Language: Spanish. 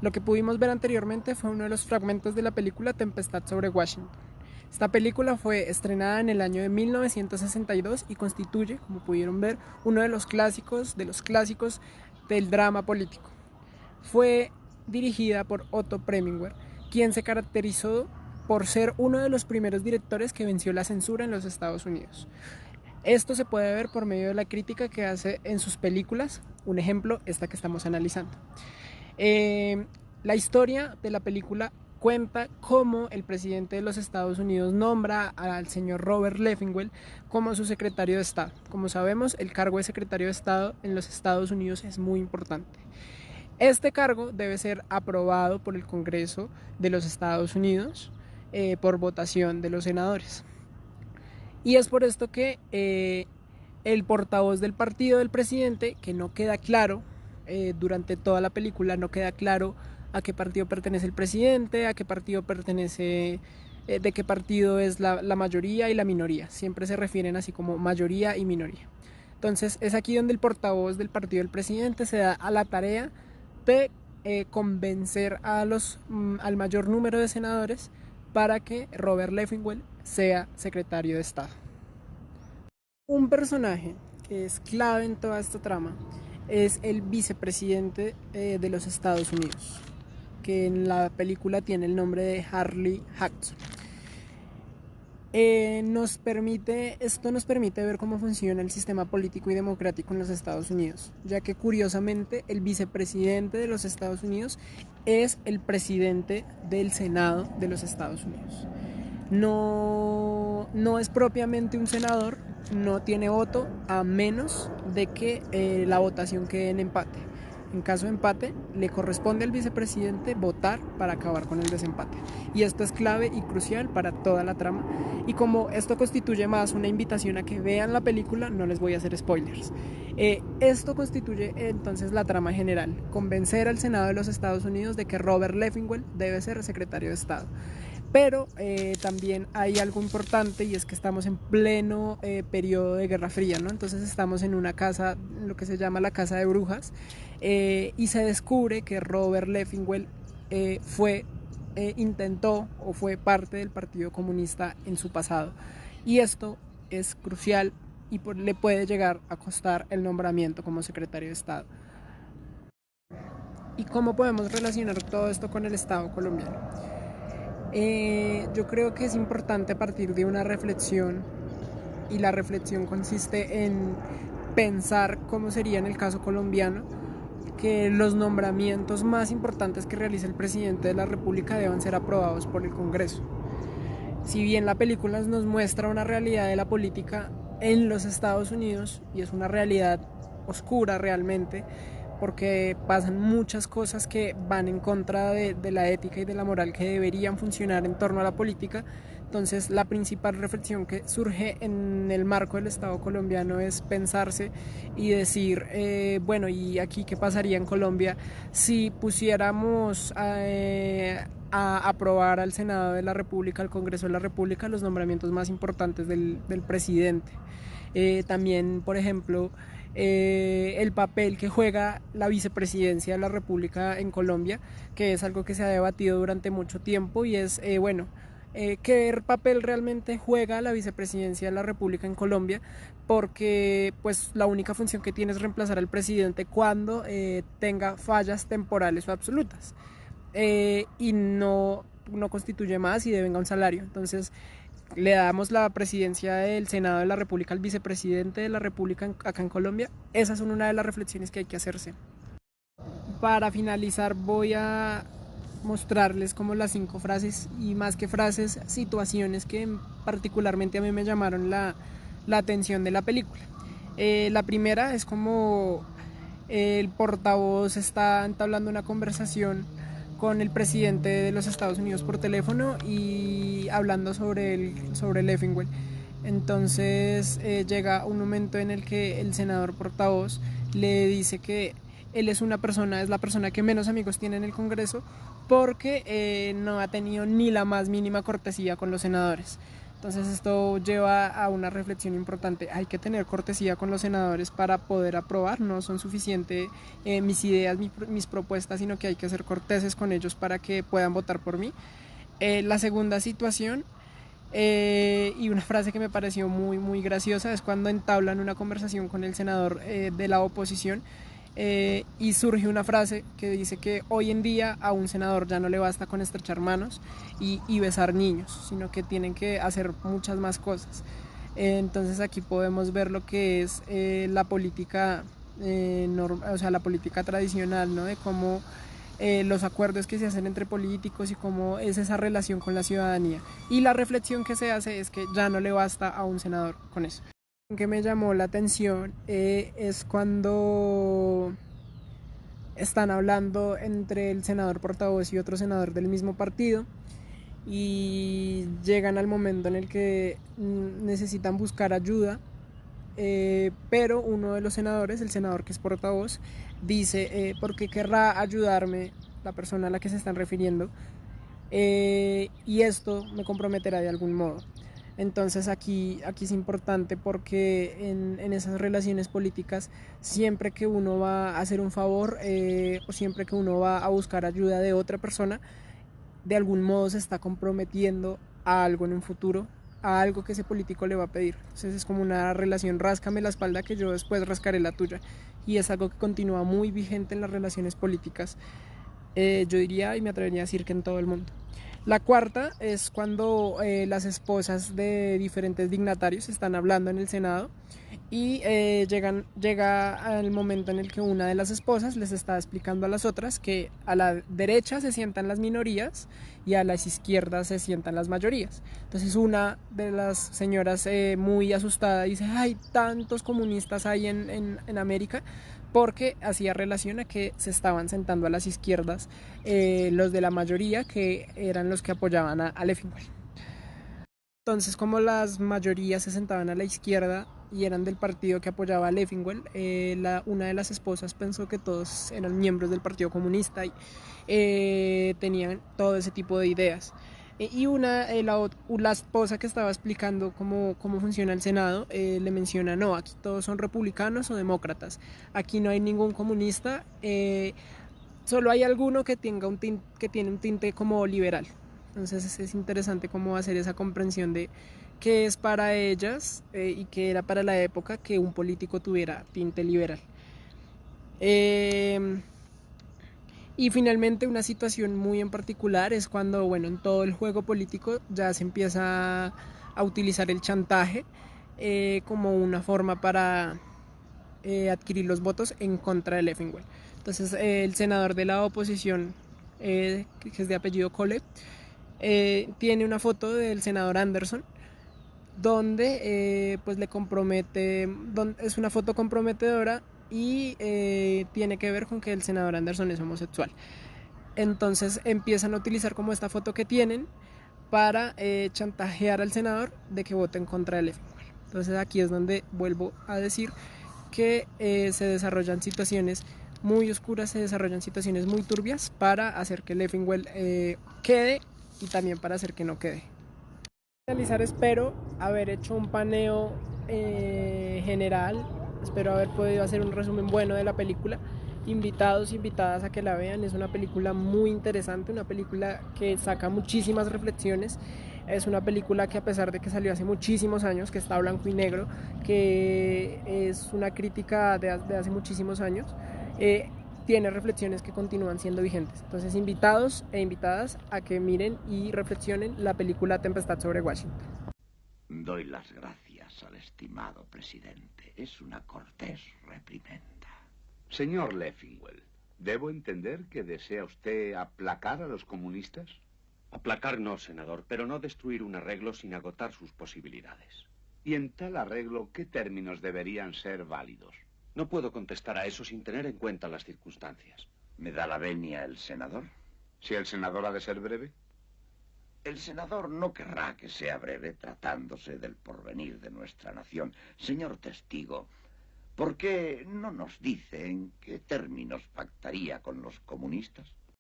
Lo que pudimos ver anteriormente fue uno de los fragmentos de la película Tempestad sobre Washington. Esta película fue estrenada en el año de 1962 y constituye, como pudieron ver, uno de los clásicos del drama político. Fue dirigida por Otto Preminger, quien se caracterizó por ser uno de los primeros directores que venció la censura en los Estados Unidos. Esto se puede ver por medio de la crítica que hace en sus películas, un ejemplo, esta que estamos analizando. La historia de la película cuenta cómo el presidente de los Estados Unidos nombra al señor Robert Leffingwell como su secretario de Estado. Como sabemos, el cargo de secretario de Estado en los Estados Unidos es muy importante. Este cargo debe ser aprobado por el Congreso de los Estados Unidos por votación de los senadores. Y es por esto que el portavoz del partido del presidente, que no queda claro, durante toda la película no queda claro a qué partido pertenece el presidente, a qué partido pertenece, de qué partido es la mayoría y la minoría. Siempre se refieren así como mayoría y minoría. Entonces es aquí donde el portavoz del partido del presidente se da a la tarea de convencer al mayor número de senadores para que Robert Leffingwell sea secretario de Estado. Un personaje que es clave en toda esta trama es el vicepresidente de los Estados Unidos, que en la película tiene el nombre de Harley Hudson. Esto nos permite ver cómo funciona el sistema político y democrático en los Estados Unidos, ya que curiosamente el vicepresidente de los Estados Unidos es el presidente del Senado de los Estados Unidos. No es propiamente un senador, no tiene voto a menos de que la votación quede en empate. En caso de empate, le corresponde al vicepresidente votar para acabar con el desempate. Y esto es clave y crucial para toda la trama. Y como esto constituye más una invitación a que vean la película, no les voy a hacer spoilers. Esto constituye entonces la trama general: convencer al Senado de los Estados Unidos de que Robert Leffingwell debe ser secretario de Estado. Pero también hay algo importante, y es que estamos en pleno periodo de Guerra Fría, ¿no? Entonces estamos en una casa, lo que se llama la casa de brujas, y se descubre que Robert Leffingwell intentó o fue parte del Partido Comunista en su pasado. Y esto es crucial y le puede llegar a costar el nombramiento como secretario de Estado. ¿Y cómo podemos relacionar todo esto con el Estado colombiano? Yo creo que es importante partir de una reflexión, y la reflexión consiste en pensar cómo sería en el caso colombiano que los nombramientos más importantes que realice el presidente de la República deban ser aprobados por el Congreso. Si bien la película nos muestra una realidad de la política en los Estados Unidos, y es una realidad oscura realmente, porque pasan muchas cosas que van en contra de la ética y de la moral que deberían funcionar en torno a la política. Entonces la principal reflexión que surge en el marco del Estado colombiano es pensarse y decir, bueno, ¿y aquí qué pasaría en Colombia si pusiéramos a aprobar al Senado de la República, al Congreso de la República, los nombramientos más importantes del presidente? También, por ejemplo, el papel que juega la vicepresidencia de la República en Colombia, que es algo que se ha debatido durante mucho tiempo, y es, qué papel realmente juega la vicepresidencia de la República en Colombia, porque pues la única función que tiene es reemplazar al presidente cuando tenga fallas temporales o absolutas, y no constituye más y devenga un salario. Entonces le damos la presidencia del Senado de la República al vicepresidente de la República acá en Colombia. Esas son una de las reflexiones que hay que hacerse. Para finalizar, voy a mostrarles como las 5 frases, y más que frases, situaciones que particularmente a mí me llamaron la atención de la película. La primera es como el portavoz está entablando una conversación con el presidente de los Estados Unidos por teléfono y hablando sobre Leffingwell. Entonces llega un momento en el que el senador portavoz le dice que él es la persona que menos amigos tiene en el Congreso, porque no ha tenido ni la más mínima cortesía con los senadores. Entonces esto lleva a una reflexión importante. Hay que tener cortesía con los senadores para poder aprobar. No son suficientes mis ideas, mis propuestas, sino que hay que ser corteses con ellos para que puedan votar por mí. La segunda situación, y una frase que me pareció muy graciosa, es cuando entablan una conversación con el senador de la oposición, y surge una frase que dice que hoy en día a un senador ya no le basta con estrechar manos y besar niños, sino que tienen que hacer muchas más cosas. Entonces aquí podemos ver lo que es la política, o sea, la política tradicional, ¿no? De cómo los acuerdos que se hacen entre políticos y cómo es esa relación con la ciudadanía. Y la reflexión que se hace es que ya no le basta a un senador con eso. Lo que me llamó la atención es cuando están hablando entre el senador portavoz y otro senador del mismo partido y llegan al momento en el que necesitan buscar ayuda, pero uno de los senadores, el senador que es portavoz, dice, ¿por qué querrá ayudarme la persona a la que se están refiriendo? Y esto me comprometerá de algún modo. Entonces aquí es importante porque en esas relaciones políticas, siempre que uno va a hacer un favor o siempre que uno va a buscar ayuda de otra persona, de algún modo se está comprometiendo a algo en un futuro, a algo que ese político le va a pedir. Entonces es como una relación, ráscame la espalda que yo después rascaré la tuya. Y es algo que continúa muy vigente en las relaciones políticas, yo diría y me atrevería a decir que en todo el mundo. La cuarta es cuando las esposas de diferentes dignatarios están hablando en el Senado y llega el momento en el que una de las esposas les está explicando a las otras que a la derecha se sientan las minorías y a las izquierdas se sientan las mayorías. Entonces una de las señoras muy asustada dice, hay tantos comunistas hay en América, porque hacía relación a que se estaban sentando a las izquierdas los de la mayoría, que eran los que apoyaban a Leffingwell. Entonces, como las mayorías se sentaban a la izquierda y eran del partido que apoyaba a Leffingwell, una de las esposas pensó que todos eran miembros del Partido Comunista y tenían todo ese tipo de ideas. Y la esposa que estaba explicando cómo funciona el Senado le menciona, no, aquí todos son republicanos o demócratas, aquí no hay ningún comunista, solo hay alguno que tiene un tinte como liberal. Entonces es interesante cómo hacer esa comprensión de qué es para ellas y qué era para la época que un político tuviera tinte liberal. Y finalmente una situación muy en particular es cuando, bueno, en todo el juego político ya se empieza a utilizar el chantaje como una forma para adquirir los votos en contra de Leffingwell. Entonces el senador de la oposición, que es de apellido Cole, tiene una foto del senador Anderson donde pues le compromete, es una foto comprometedora y tiene que ver con que el senador Anderson es homosexual. Entonces empiezan a utilizar como esta foto que tienen para chantajear al senador de que vote en contra de Leffingwell. Entonces aquí es donde vuelvo a decir que se desarrollan situaciones muy oscuras, se desarrollan situaciones muy turbias para hacer que Leffingwell quede y también para hacer que no quede. Para finalizar, espero haber hecho un paneo general, espero haber podido hacer un resumen bueno de la película. Invitados, invitadas a que la vean, es una película muy interesante, una película que saca muchísimas reflexiones. Es una película que, a pesar de que salió hace muchísimos años, que está blanco y negro, que es una crítica de hace muchísimos años, tiene reflexiones que continúan siendo vigentes. Entonces, invitados e invitadas a que miren y reflexionen la película Tempestad sobre Washington. Doy las gracias al estimado presidente. Es una cortés reprimenda. Señor Leffingwell, ¿debo entender que desea usted aplacar a los comunistas? Aplacar no, senador, pero no destruir un arreglo sin agotar sus posibilidades. Y en tal arreglo, ¿qué términos deberían ser válidos? No puedo contestar a eso sin tener en cuenta las circunstancias. ¿Me da la venia el senador? Si el senador ha de ser breve. El senador no querrá que sea breve tratándose del porvenir de nuestra nación. Señor testigo, ¿por qué no nos dice en qué términos pactaría con los comunistas?